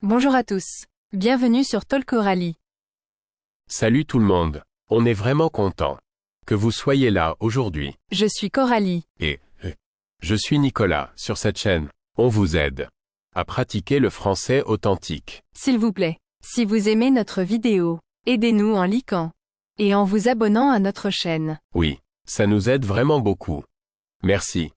Bonjour à tous. Bienvenue sur Talk Coralie. Salut tout le monde. On est vraiment content que vous soyez là aujourd'hui. Je suis Coralie. Et je suis Nicolas. Sur cette chaîne, on vous aide à pratiquer le français authentique. S'il vous plaît, si vous aimez notre vidéo, aidez-nous en likant et en vous abonnant à notre chaîne. Oui, ça nous aide vraiment beaucoup. Merci.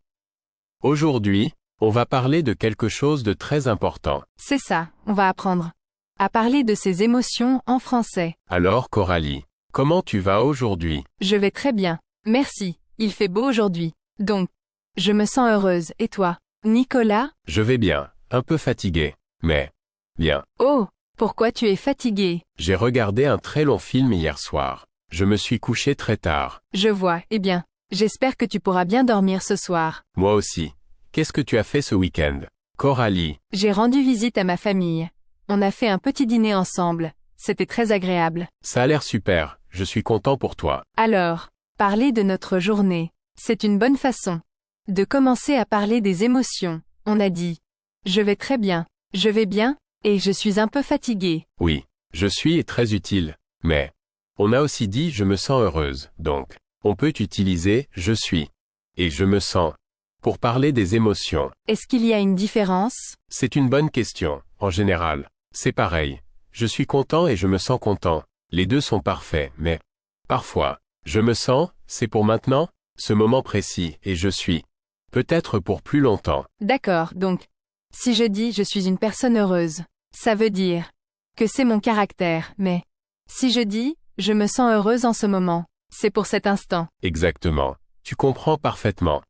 Aujourd'hui, on va parler de quelque chose de très important. C'est ça, on va apprendre à parler de ses émotions en français. Alors Coralie, comment tu vas aujourd'hui? Je vais très bien. Merci, il fait beau aujourd'hui. Donc, je me sens heureuse. Et toi, Nicolas? Je vais bien, un peu fatigué, mais bien. Oh, pourquoi tu es fatigué? J'ai regardé un très long film hier soir. Je me suis couché très tard. Je vois, eh bien, j'espère que tu pourras bien dormir ce soir. Moi aussi. Qu'est-ce que tu as fait ce week-end? Coralie. J'ai rendu visite à ma famille. On a fait un petit dîner ensemble. C'était très agréable. Ça a l'air super, je suis content pour toi. Alors, parler de notre journée, c'est une bonne façon de commencer à parler des émotions. On a dit « Je vais très bien, je vais bien, et je suis un peu fatigué ». Oui, je suis est très utile, mais on a aussi dit « Je me sens heureuse », donc on peut utiliser « Je suis » et « Je me sens » pour parler des émotions. Est-ce qu'il y a une différence? C'est une bonne question, en général. C'est pareil. Je suis content et je me sens content. Les deux sont parfaits, mais parfois, je me sens, c'est pour maintenant, ce moment précis, et je suis. Peut-être pour plus longtemps. D'accord, donc, si je dis je suis une personne heureuse, ça veut dire que c'est mon caractère, mais si je dis je me sens heureuse en ce moment, c'est pour cet instant. Exactement. Tu comprends parfaitement.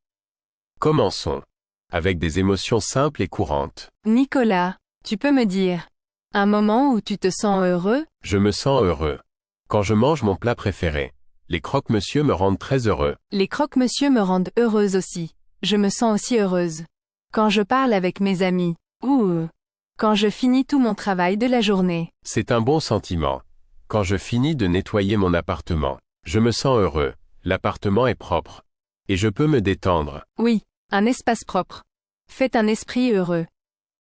Commençons avec des émotions simples et courantes. Nicolas, tu peux me dire un moment où tu te sens heureux? Je me sens heureux. Quand je mange mon plat préféré, les croque-monsieur me rendent très heureux. Les croque-monsieur me rendent heureuse aussi. Je me sens aussi heureuse. Quand je parle avec mes amis, ou quand je finis tout mon travail de la journée. C'est un bon sentiment. Quand je finis de nettoyer mon appartement, je me sens heureux. L'appartement est propre. Et je peux me détendre. Oui, un espace propre. Faites un esprit heureux.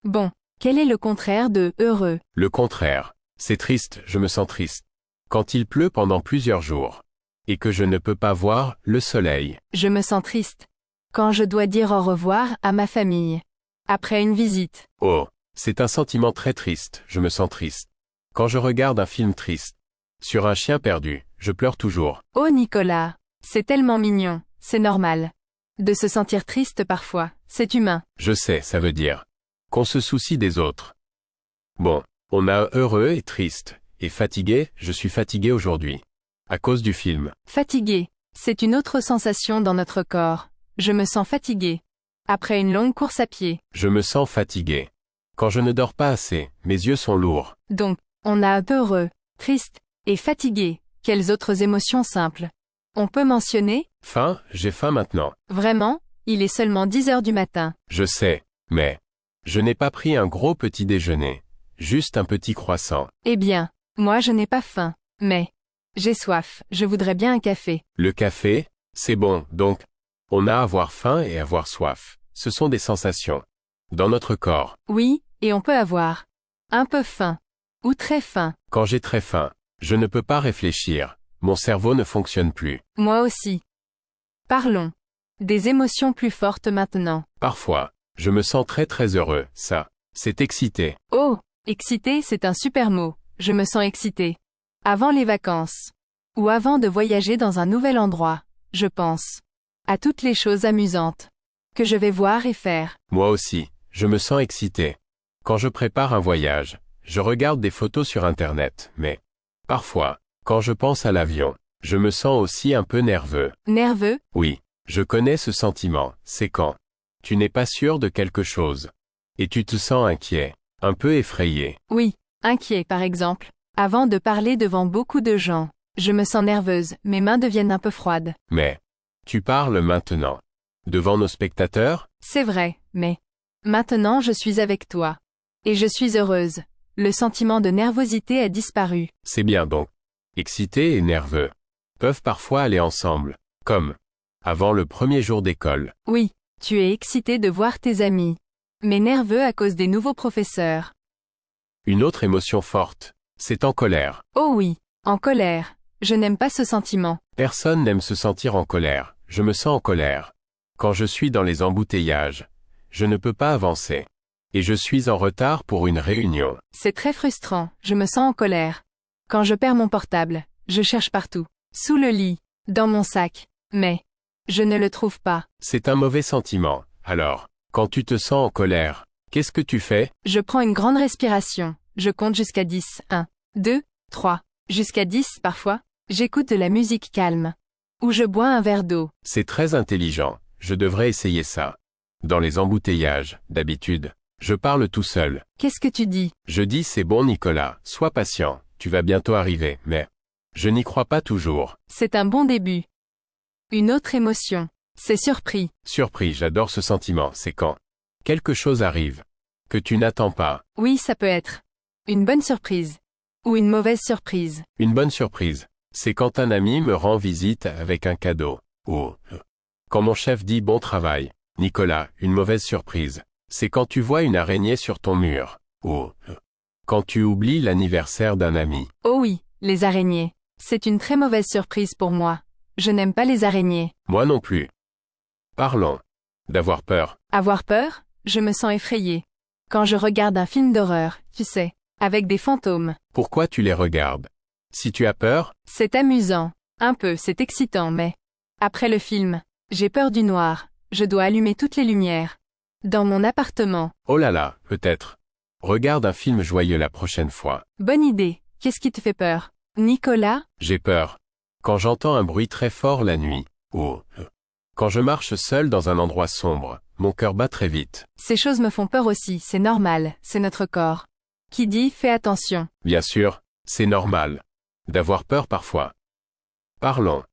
Bon, quel est le contraire de heureux? Le contraire. C'est triste, je me sens triste. Quand il pleut pendant plusieurs jours. Et que je ne peux pas voir le soleil. Je me sens triste. Quand je dois dire au revoir à ma famille. Après une visite. Oh, c'est un sentiment très triste, je me sens triste. Quand je regarde un film triste. Sur un chien perdu, je pleure toujours. Oh Nicolas, c'est tellement mignon, c'est normal. De se sentir triste parfois, c'est humain. Je sais, ça veut dire qu'on se soucie des autres. Bon, on a heureux et triste, et fatigué, je suis fatigué aujourd'hui. À cause du film. Fatigué, c'est une autre sensation dans notre corps. Je me sens fatigué. Après une longue course à pied. Je me sens fatigué. Quand je ne dors pas assez, mes yeux sont lourds. Donc, on a heureux, triste, et fatigué. Quelles autres émotions simples? On peut mentionner? Faim, j'ai faim maintenant. Vraiment? Il est seulement 10 heures du matin. Je sais, mais je n'ai pas pris un gros petit déjeuner. Juste un petit croissant. Eh bien, moi je n'ai pas faim. Mais j'ai soif, je voudrais bien un café. Le café, c'est bon, donc on a avoir faim et avoir soif. Ce sont des sensations dans notre corps. Oui, et on peut avoir un peu faim. Ou très faim. Quand j'ai très faim, je ne peux pas réfléchir. Mon cerveau ne fonctionne plus. Moi aussi. Parlons des émotions plus fortes maintenant. Parfois, je me sens très heureux, ça, c'est excité. Oh, excité, c'est un super mot. Je me sens excité. Avant les vacances. Ou avant de voyager dans un nouvel endroit, je pense à toutes les choses amusantes que je vais voir et faire. Moi aussi, je me sens excité. Quand je prépare un voyage, je regarde des photos sur Internet, mais parfois, quand je pense à l'avion, je me sens aussi un peu nerveux. Nerveux? Oui, je connais ce sentiment, c'est quand tu n'es pas sûr de quelque chose. Et tu te sens inquiet, un peu effrayé. Oui, inquiet par exemple. Avant de parler devant beaucoup de gens, je me sens nerveuse, mes mains deviennent un peu froides. Mais tu parles maintenant. Devant nos spectateurs? C'est vrai, mais maintenant je suis avec toi. Et je suis heureuse. Le sentiment de nervosité a disparu. C'est bien donc. Excité et nerveux peuvent parfois aller ensemble, comme avant le premier jour d'école. Oui, tu es excité de voir tes amis. Mais nerveux à cause des nouveaux professeurs. Une autre émotion forte, c'est en colère. Oh oui, en colère. Je n'aime pas ce sentiment. Personne n'aime se sentir en colère, je me sens en colère. Quand je suis dans les embouteillages, je ne peux pas avancer. Et je suis en retard pour une réunion. C'est très frustrant, je me sens en colère. Quand je perds mon portable, je cherche partout. Sous le lit, dans mon sac. Mais, je ne le trouve pas. C'est un mauvais sentiment. Alors, quand tu te sens en colère, qu'est-ce que tu fais? Je prends une grande respiration. Je compte jusqu'à 10. 1, 2, 3. Jusqu'à 10 parfois. J'écoute de la musique calme. Ou je bois un verre d'eau. C'est très intelligent. Je devrais essayer ça. Dans les embouteillages, d'habitude, je parle tout seul. Qu'est-ce que tu dis? Je dis c'est bon Nicolas, sois patient, tu vas bientôt arriver, mais je n'y crois pas toujours. C'est un bon début. Une autre émotion. C'est surpris. Surpris, j'adore ce sentiment, c'est quand quelque chose arrive que tu n'attends pas. Oui, ça peut être une bonne surprise. Ou une mauvaise surprise. Une bonne surprise, c'est quand un ami me rend visite avec un cadeau. Ou quand mon chef dit bon travail. Nicolas, une mauvaise surprise, c'est quand tu vois une araignée sur ton mur. Ou quand tu oublies l'anniversaire d'un ami. Oh oui, les araignées. C'est une très mauvaise surprise pour moi. Je n'aime pas les araignées. Moi non plus. Parlons d'avoir peur. Avoir peur? Je me sens effrayée. Quand je regarde un film d'horreur, tu sais, avec des fantômes. Pourquoi tu les regardes? Si tu as peur, C'est amusant. Un peu, c'est excitant, mais après le film, j'ai peur du noir. Je dois allumer toutes les lumières. Dans mon appartement. oh là là, peut-être. Regarde un film joyeux la prochaine fois. Bonne idée. Qu'est-ce qui te fait peur? Nicolas? J'ai peur. Quand j'entends un bruit très fort la nuit. Ou quand je marche seul dans un endroit sombre, mon cœur bat très vite. Ces choses me font peur aussi, c'est normal, c'est notre corps. Qui dit, fais attention. Bien sûr, c'est normal d'avoir peur parfois. Parlons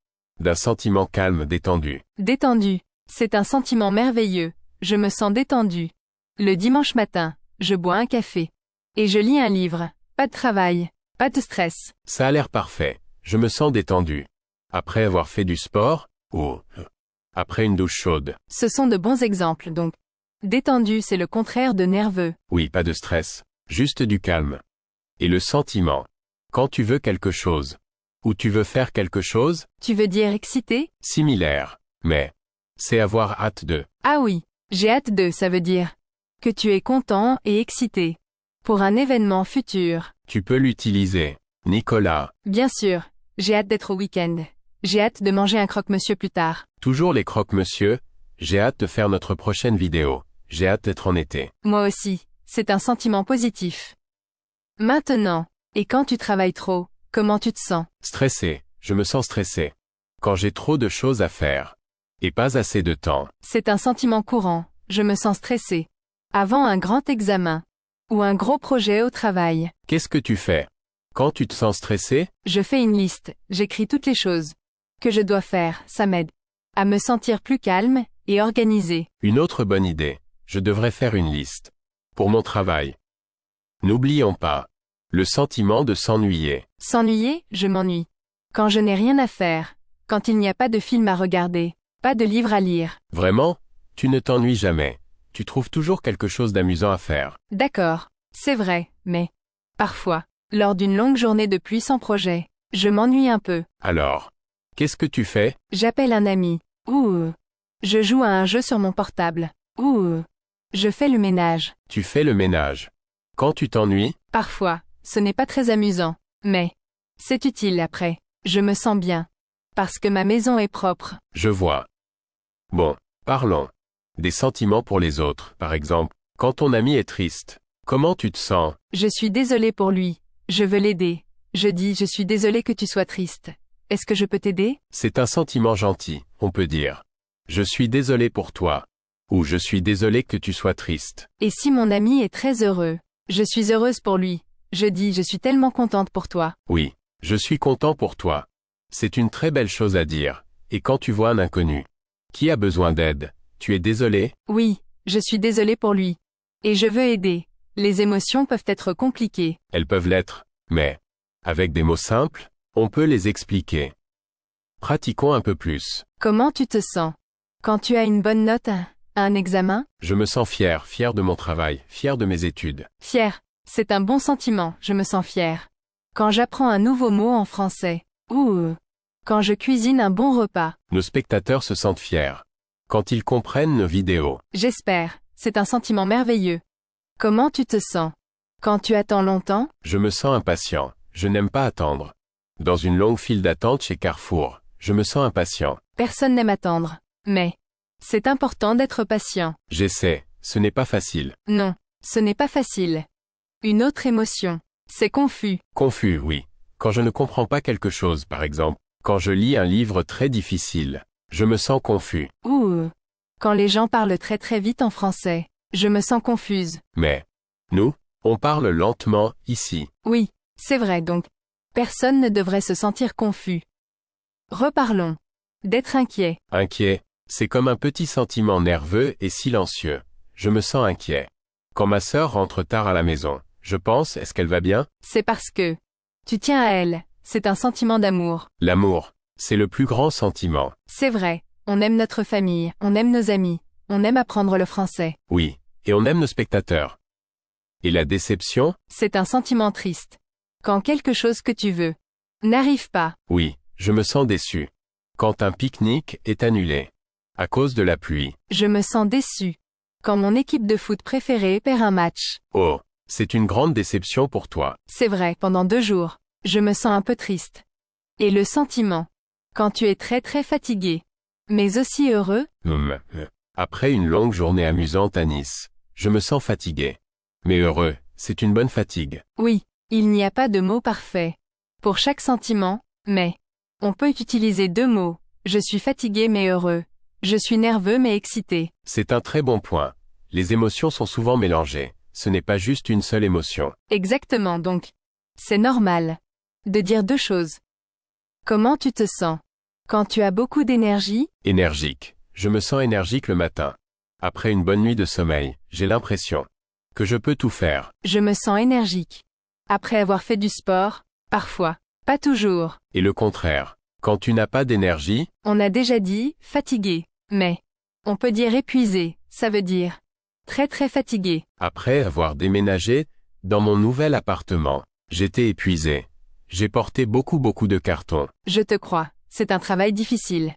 d'un sentiment calme détendu. Détendu. C'est un sentiment merveilleux. Je me sens détendu. Le dimanche matin, je bois un café. Et je lis un livre. Pas de travail. Pas de stress. Ça a l'air parfait. Je me sens détendu. Après avoir fait du sport, ou après une douche chaude. Ce sont de bons exemples donc. Détendu, c'est le contraire de nerveux. Oui, pas de stress. Juste du calme. Et le sentiment. Quand tu veux quelque chose. Ou tu veux faire quelque chose, Tu veux dire excité? similaire. Mais c'est avoir hâte de. Ah oui, j'ai hâte de, ça veut dire que tu es content et excité. Pour un événement futur. Tu peux l'utiliser. Nicolas. Bien sûr, j'ai hâte d'être au week-end. J'ai hâte de manger un croque-monsieur plus tard. Toujours les croque-monsieur. J'ai hâte de faire notre prochaine vidéo. J'ai hâte d'être en été. Moi aussi, c'est un sentiment positif. Maintenant, et quand tu travailles trop, comment tu te sens? Stressé. Je me sens stressé. Quand j'ai trop de choses à faire. Et pas assez de temps. C'est un sentiment courant, je me sens stressé. Avant un grand examen. Ou un gros projet au travail. Qu'est-ce que tu fais? Quand tu te sens stressé, Je fais une liste, j'écris toutes les choses que je dois faire, ça m'aide à me sentir plus calme et organisé. une autre bonne idée. Je devrais faire une liste. Pour mon travail. N'oublions pas. Le sentiment de s'ennuyer. S'ennuyer, je m'ennuie. Quand je n'ai rien à faire. Quand il n'y a pas de film à regarder. Pas de livre à lire. Vraiment? Tu ne t'ennuies jamais. Tu trouves toujours quelque chose d'amusant à faire. D'accord, c'est vrai, mais parfois, lors d'une longue journée de pluie sans projet, je m'ennuie un peu. Alors, qu'est-ce que tu fais? J'appelle un ami. Ou je joue à un jeu sur mon portable. Ou je fais le ménage. Tu fais le ménage. Quand tu t'ennuies, Parfois, ce n'est pas très amusant, mais c'est utile après. Je me sens bien. Parce que ma maison est propre. je vois. Bon, parlons. Des sentiments pour les autres, par exemple. Quand ton ami est triste, comment tu te sens? Je suis désolée pour lui. Je veux l'aider. Je dis je suis désolée que tu sois triste. Est-ce que je peux t'aider? C'est un sentiment gentil, on peut dire. Je suis désolé pour toi. Ou je suis désolé que tu sois triste. Et si mon ami est très heureux? Je suis heureuse pour lui. Je dis je suis tellement contente pour toi. Oui, je suis content pour toi. C'est une très belle chose à dire. Et quand tu vois un inconnu qui a besoin d'aide, tu es désolé? Oui, je suis désolée pour lui. Et je veux aider. Les émotions peuvent être compliquées. Elles peuvent l'être, mais avec des mots simples, on peut les expliquer. Pratiquons un peu plus. Comment tu te sens? Quand tu as une bonne note à un examen? Je me sens fier de mon travail, fier de mes études. Fier. C'est un bon sentiment, je me sens fière. Quand j'apprends un nouveau mot en français. Ou quand je cuisine un bon repas. Nos spectateurs se sentent fiers. Quand ils comprennent nos vidéos. J'espère, c'est un sentiment merveilleux. Comment tu te sens? Quand tu attends longtemps? Je me sens impatient. Je n'aime pas attendre. Dans une longue file d'attente chez Carrefour, je me sens impatient. Personne n'aime attendre. Mais c'est important d'être patient. J'essaie, ce n'est pas facile. Non, ce n'est pas facile. Une autre émotion. C'est confus. Confus, oui. Quand je ne comprends pas quelque chose, par exemple, quand je lis un livre très difficile, je me sens confus. Ou quand les gens parlent très très vite en français, je me sens confuse. Mais nous, on parle lentement ici. Oui, c'est vrai donc. Personne ne devrait se sentir confus. Reparlons. D'être inquiet. Inquiet, c'est comme un petit sentiment nerveux et silencieux. Je me sens inquiet. Quand ma sœur rentre tard à la maison, je pense, est-ce qu'elle va bien? C'est parce que tu tiens à elle. C'est un sentiment d'amour. L'amour, c'est le plus grand sentiment. C'est vrai, on aime notre famille, on aime nos amis, on aime apprendre le français. Oui, et on aime nos spectateurs. Et la déception? C'est un sentiment triste. Quand quelque chose que tu veux n'arrive pas. Oui, je me sens déçu. Quand un pique-nique est annulé. À cause de la pluie. Je me sens déçu. Quand mon équipe de foot préférée perd un match. Oh, c'est une grande déception pour toi. C'est vrai, pendant 2 jours. Je me sens un peu triste. Et le sentiment. Quand tu es très très fatigué. Mais aussi heureux. Après une longue journée amusante à Nice, je me sens fatigué. Mais heureux, c'est une bonne fatigue. Oui, il n'y a pas de mot parfait. Pour chaque sentiment, mais on peut utiliser 2 mots. Je suis fatigué mais heureux. Je suis nerveux mais excité. C'est un très bon point. Les émotions sont souvent mélangées. Ce n'est pas juste une seule émotion. Exactement donc. C'est normal de dire 2 choses. Comment tu te sens? Quand tu as beaucoup d'énergie? Énergique. Je me sens énergique le matin. Après une bonne nuit de sommeil, j'ai l'impression que je peux tout faire. Je me sens énergique. Après avoir fait du sport? Parfois. Pas toujours. Et le contraire. Quand tu n'as pas d'énergie? On a déjà dit fatigué. Mais on peut dire épuisé. Ça veut dire très très fatigué. Après avoir déménagé dans mon nouvel appartement, j'étais épuisé. J'ai porté beaucoup de cartons. Je te crois, c'est un travail difficile.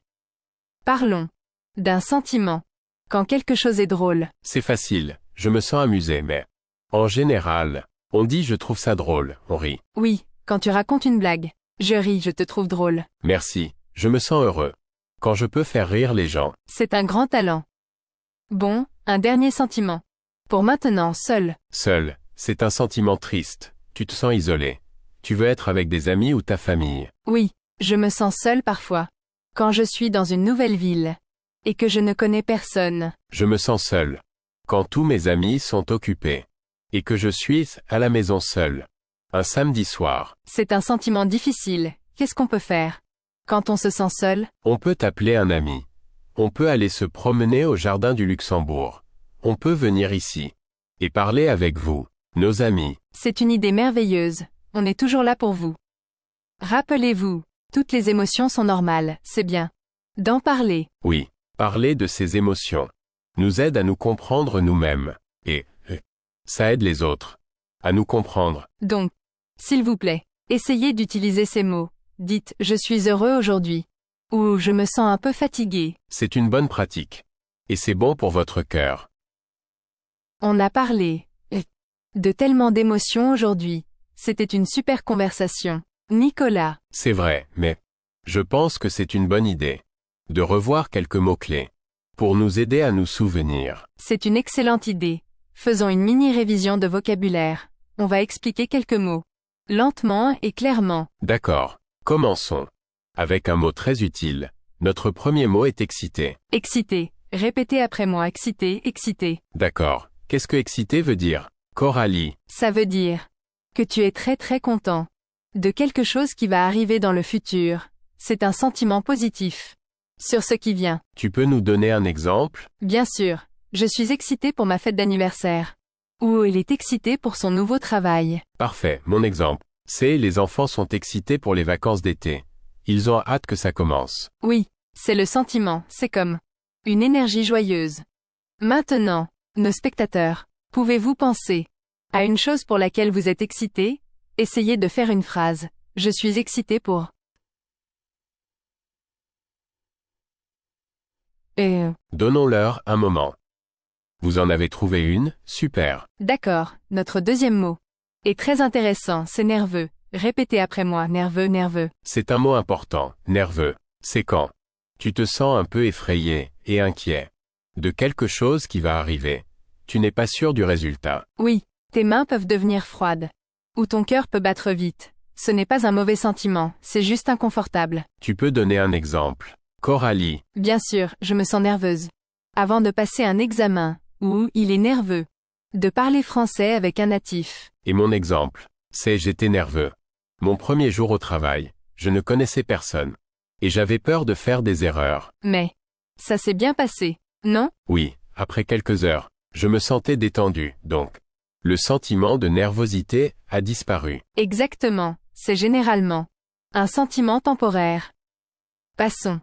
Parlons d'un sentiment. Quand quelque chose est drôle. C'est facile, je me sens amusé mais en général, on dit je trouve ça drôle, on rit. Oui, quand tu racontes une blague. Je ris, je te trouve drôle. Merci, je me sens heureux. Quand je peux faire rire les gens. C'est un grand talent. Bon, un dernier sentiment. Pour maintenant, seul. Seul, c'est un sentiment triste. Tu te sens isolé. Tu veux être avec des amis ou ta famille. Oui, je me sens seul parfois. Quand je suis dans une nouvelle ville. Et que je ne connais personne. Je me sens seul. Quand tous mes amis sont occupés. Et que je suis à la maison seul. Un samedi soir. C'est un sentiment difficile. Qu'est-ce qu'on peut faire? Quand on se sent seul? On peut appeler un ami. On peut aller se promener au jardin du Luxembourg. On peut venir ici. Et parler avec vous, nos amis. C'est une idée merveilleuse. On est toujours là pour vous. Rappelez-vous, toutes les émotions sont normales, c'est bien. D'en parler. Oui, parler de ces émotions nous aide à nous comprendre nous-mêmes. Et ça aide les autres à nous comprendre. Donc, s'il vous plaît, essayez d'utiliser ces mots. Dites « Je suis heureux aujourd'hui » ou « Je me sens un peu fatigué ». C'est une bonne pratique. Et c'est bon pour votre cœur. On a parlé de tellement d'émotions aujourd'hui. C'était une super conversation. Nicolas. C'est vrai, mais je pense que c'est une bonne idée de revoir quelques mots-clés pour nous aider à nous souvenir. C'est une excellente idée. Faisons une mini-révision de vocabulaire. On va expliquer quelques mots. Lentement et clairement. D'accord. Commençons. Avec un mot très utile. Notre premier mot est excité. Excité. Répétez après moi. Excité, excité. D'accord. Qu'est-ce que excité veut dire? Coralie. Ça veut dire que tu es très très content de quelque chose qui va arriver dans le futur. C'est un sentiment positif sur ce qui vient. Tu peux nous donner un exemple? Bien sûr. Je suis excité pour ma fête d'anniversaire. Ou il est excité pour son nouveau travail. Parfait. Mon exemple, c'est les enfants sont excités pour les vacances d'été. Ils ont hâte que ça commence. Oui, c'est le sentiment, c'est comme une énergie joyeuse. Maintenant, nos spectateurs, pouvez-vous penser À une chose pour laquelle vous êtes excité, essayez de faire une phrase. Je suis excité pour. Donnons-leur un moment. Vous en avez trouvé une, super. D'accord, notre deuxième mot. Est très intéressant, c'est nerveux. Répétez après moi, nerveux, nerveux. C'est un mot important, nerveux. C'est quand tu te sens un peu effrayé et inquiet de quelque chose qui va arriver. Tu n'es pas sûr du résultat. Oui, tes mains peuvent devenir froides. Ou ton cœur peut battre vite. Ce n'est pas un mauvais sentiment, c'est juste inconfortable. Tu peux donner un exemple. Coralie. Bien sûr, je me sens nerveuse. Avant de passer un examen, ou il est nerveux. De parler français avec un natif. Et mon exemple, c'est j'étais nerveux. Mon premier jour au travail, je ne connaissais personne. Et j'avais peur de faire des erreurs. Mais, ça s'est bien passé, non? Oui, après quelques heures, je me sentais détendu, donc. Le sentiment de nervosité a disparu. Exactement, c'est généralement un sentiment temporaire. Passons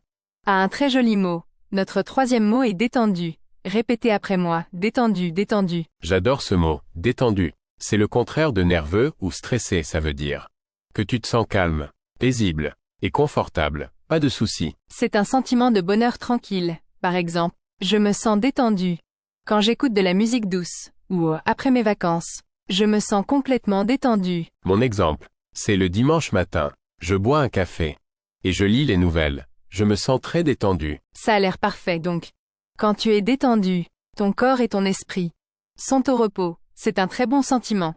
à un très joli mot. Notre troisième mot est détendu. Répétez après moi, détendu, détendu. J'adore ce mot, détendu. C'est le contraire de nerveux ou stressé, ça veut dire que tu te sens calme, paisible et confortable, pas de soucis. C'est un sentiment de bonheur tranquille. Par exemple, je me sens détendu quand j'écoute de la musique douce, ou après mes vacances. Je me sens complètement détendu. Mon exemple, c'est le dimanche matin. Je bois un café et je lis les nouvelles. Je me sens très détendu. Ça a l'air parfait donc. Quand tu es détendu, ton corps et ton esprit sont au repos. C'est un très bon sentiment.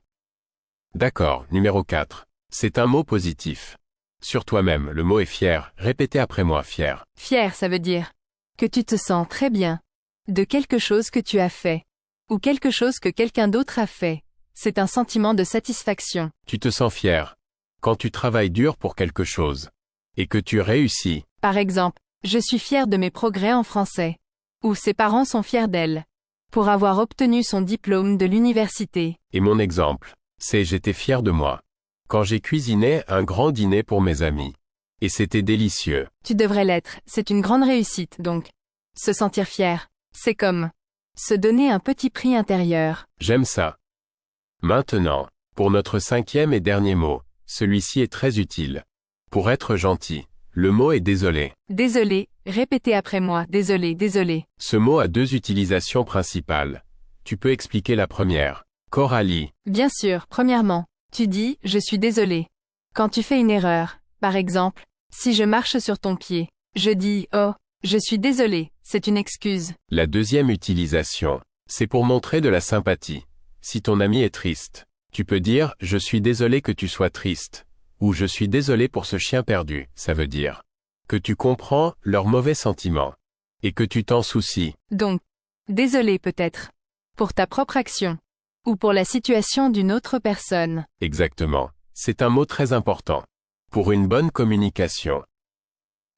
D'accord, numéro 4. C'est un mot positif. Sur toi-même, le mot est fier. Répétez après moi, fier. Fier, ça veut dire que tu te sens très bien de quelque chose que tu as fait, ou quelque chose que quelqu'un d'autre a fait. C'est un sentiment de satisfaction. Tu te sens fier quand tu travailles dur pour quelque chose et que tu réussis. Par exemple, je suis fier de mes progrès en français. Ou ses parents sont fiers d'elle pour avoir obtenu son diplôme de l'université. Et mon exemple, c'est j'étais fier de moi quand j'ai cuisiné un grand dîner pour mes amis. Et c'était délicieux. Tu devrais l'être, c'est une grande réussite donc. Se sentir fier, c'est comme se donner un petit prix intérieur. J'aime ça. Maintenant, pour notre cinquième et dernier mot, celui-ci est très utile. Pour être gentil, le mot est désolé. Désolé, répétez après moi, désolé, désolé. Ce mot a deux utilisations principales. Tu peux expliquer la première. Coralie. Bien sûr, premièrement, tu dis « je suis désolé ». Quand tu fais une erreur, par exemple, si je marche sur ton pied, je dis « oh, je suis désolé », c'est une excuse. La deuxième utilisation, c'est pour montrer de la sympathie. Si ton ami est triste, tu peux dire « je suis désolé que tu sois triste » ou « je suis désolé pour ce chien perdu », ça veut dire que tu comprends leurs mauvais sentiments et que tu t'en soucies. Donc, désolé peut-être pour ta propre action ou pour la situation d'une autre personne. Exactement. C'est un mot très important pour une bonne communication.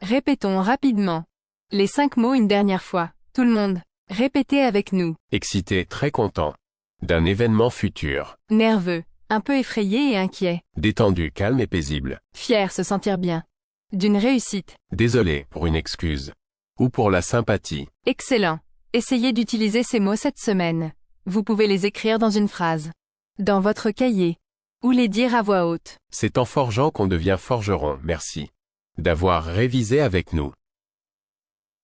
Répétons rapidement les 5 mots une dernière fois. Tout le monde, répétez avec nous. Excité, très content d'un événement futur. Nerveux, un peu effrayé et inquiet. Détendu, calme et paisible. Fier, se sentir bien. D'une réussite. Désolé pour une excuse. Ou pour la sympathie. Excellent. Essayez d'utiliser ces mots cette semaine. Vous pouvez les écrire dans une phrase, dans votre cahier, ou les dire à voix haute. C'est en forgeant qu'on devient forgeron, merci d'avoir révisé avec nous.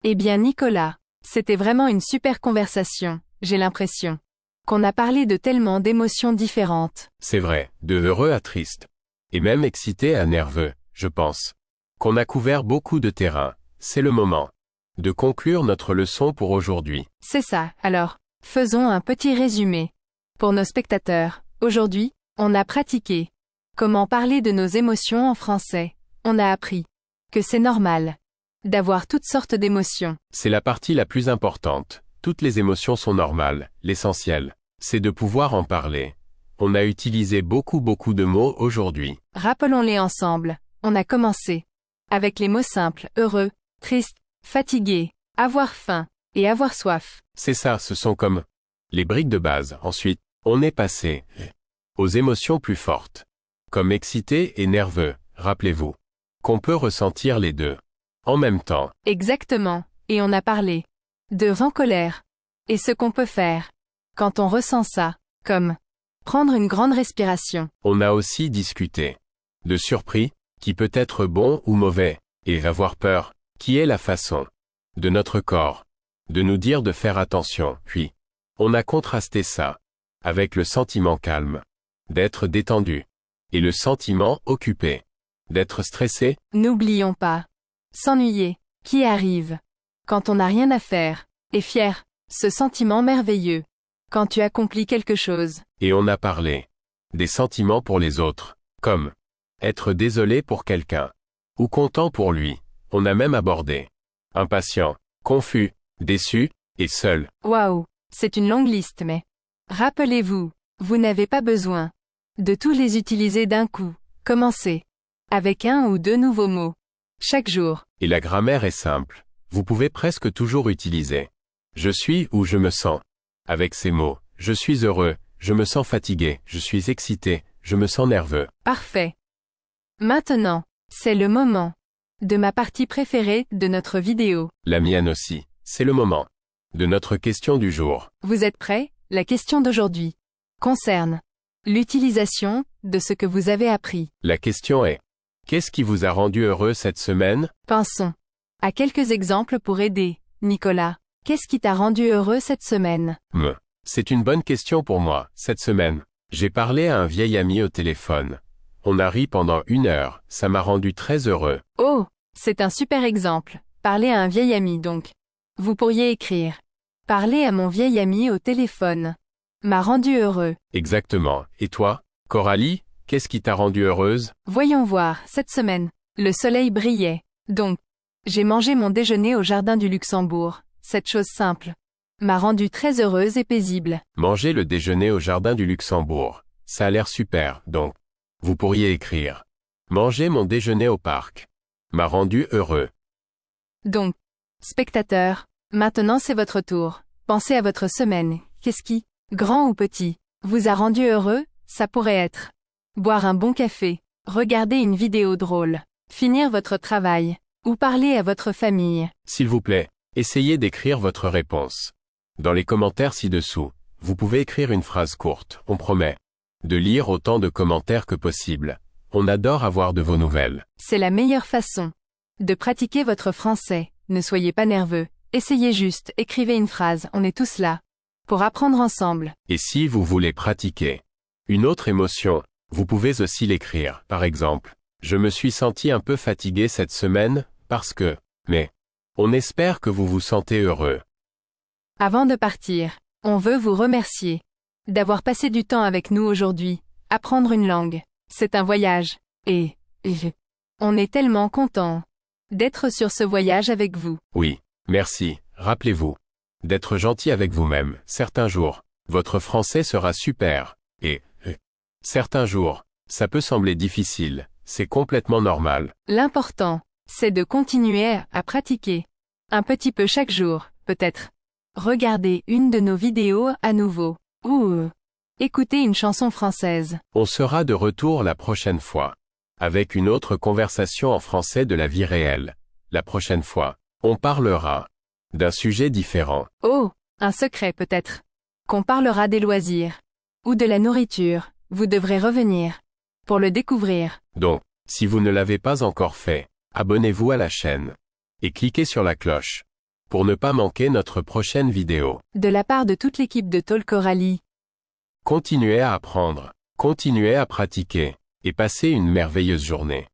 Eh bien Nicolas, c'était vraiment une super conversation, j'ai l'impression qu'on a parlé de tellement d'émotions différentes. C'est vrai, de heureux à triste. Et même excité à nerveux, je pense. Qu'on a couvert beaucoup de terrain. C'est le moment de conclure notre leçon pour aujourd'hui. C'est ça, alors, faisons un petit résumé. Pour nos spectateurs, aujourd'hui, on a pratiqué comment parler de nos émotions en français. On a appris que c'est normal d'avoir toutes sortes d'émotions. C'est la partie la plus importante. Toutes les émotions sont normales. L'essentiel, c'est de pouvoir en parler. On a utilisé beaucoup de mots aujourd'hui. Rappelons-les ensemble. On a commencé avec les mots simples, heureux, triste, fatigué, avoir faim et avoir soif. C'est ça, ce sont comme les briques de base. Ensuite, on est passé aux émotions plus fortes, comme excité et nerveux. Rappelez-vous qu'on peut ressentir les deux en même temps. Exactement, et on a parlé de en colère et ce qu'on peut faire quand on ressent ça, comme Prendre une grande respiration. On a aussi discuté. De surpris, qui peut être bon ou mauvais, et avoir peur, qui est la façon de notre corps de nous dire de faire attention, puis on a contrasté ça avec le sentiment calme, d'être détendu, et le sentiment occupé, d'être stressé. N'oublions pas. S'ennuyer, qui arrive quand on n'a rien à faire, et fier, ce sentiment merveilleux, quand tu accomplis quelque chose. Et on a parlé des sentiments pour les autres, comme être désolé pour quelqu'un, ou content pour lui. On a même abordé impatient, confus, déçu, et seul. Waouh, c'est une longue liste mais... Rappelez-vous, vous n'avez pas besoin de tous les utiliser d'un coup. Commencez avec un ou deux nouveaux mots chaque jour. Et la grammaire est simple. Vous pouvez presque toujours utiliser je suis ou je me sens. Avec ces mots, je suis heureux, je me sens fatigué, je suis excité, je me sens nerveux. Parfait. Maintenant, c'est le moment de ma partie préférée de notre vidéo. La mienne aussi. C'est le moment de notre question du jour. Vous êtes prêts? La question d'aujourd'hui concerne l'utilisation de ce que vous avez appris. La question est: qu'est-ce qui vous a rendu heureux cette semaine? Pensons à quelques exemples pour aider. Nicolas, qu'est-ce qui t'a rendu heureux cette semaine? C'est une bonne question pour moi. Cette semaine, j'ai parlé à un vieil ami au téléphone. On a ri pendant 1 heure, ça m'a rendu très heureux. Oh, c'est un super exemple. Parler à un vieil ami donc. Vous pourriez écrire: parler à mon vieil ami au téléphone m'a rendu heureux. Exactement. Et toi, Coralie, qu'est-ce qui t'a rendu heureuse? Voyons voir, cette semaine, le soleil brillait. Donc, j'ai mangé mon déjeuner au jardin du Luxembourg. Cette chose simple m'a rendue très heureuse et paisible. Manger le déjeuner au jardin du Luxembourg. Ça a l'air super, donc. Vous pourriez écrire: manger mon déjeuner au parc m'a rendu heureux. Donc, spectateurs, maintenant c'est votre tour. Pensez à votre semaine. Qu'est-ce qui, grand ou petit, vous a rendu heureux? Ça pourrait être boire un bon café, regarder une vidéo drôle, finir votre travail, ou parler à votre famille. S'il vous plaît, essayez d'écrire votre réponse dans les commentaires ci-dessous. Vous pouvez écrire une phrase courte, on promet de lire autant de commentaires que possible. On adore avoir de vos nouvelles. C'est la meilleure façon de pratiquer votre français. Ne soyez pas nerveux. Essayez juste, écrivez une phrase, on est tous là pour apprendre ensemble. Et si vous voulez pratiquer une autre émotion, vous pouvez aussi l'écrire. Par exemple, je me suis senti un peu fatigué cette semaine, parce que... Mais, on espère que vous vous sentez heureux. Avant de partir, on veut vous remercier d'avoir passé du temps avec nous aujourd'hui. Apprendre une langue, c'est un voyage. Et on est tellement content d'être sur ce voyage avec vous. Oui, merci. Rappelez-vous d'être gentil avec vous-même. Certains jours, votre français sera super. Et certains jours, ça peut sembler difficile. C'est complètement normal. L'important, c'est de continuer à pratiquer. Un petit peu chaque jour, peut-être. Regardez une de nos vidéos à nouveau. Ou écoutez une chanson française. On sera de retour la prochaine fois, avec une autre conversation en français de la vie réelle. La prochaine fois, on parlera d'un sujet différent. Oh, un secret peut-être. Qu'on parlera des loisirs. Ou de la nourriture. Vous devrez revenir pour le découvrir. Donc, si vous ne l'avez pas encore fait, abonnez-vous à la chaîne et cliquez sur la cloche pour ne pas manquer notre prochaine vidéo. De la part de toute l'équipe de Talk Coralie. Continuez à apprendre, continuez à pratiquer et passez une merveilleuse journée.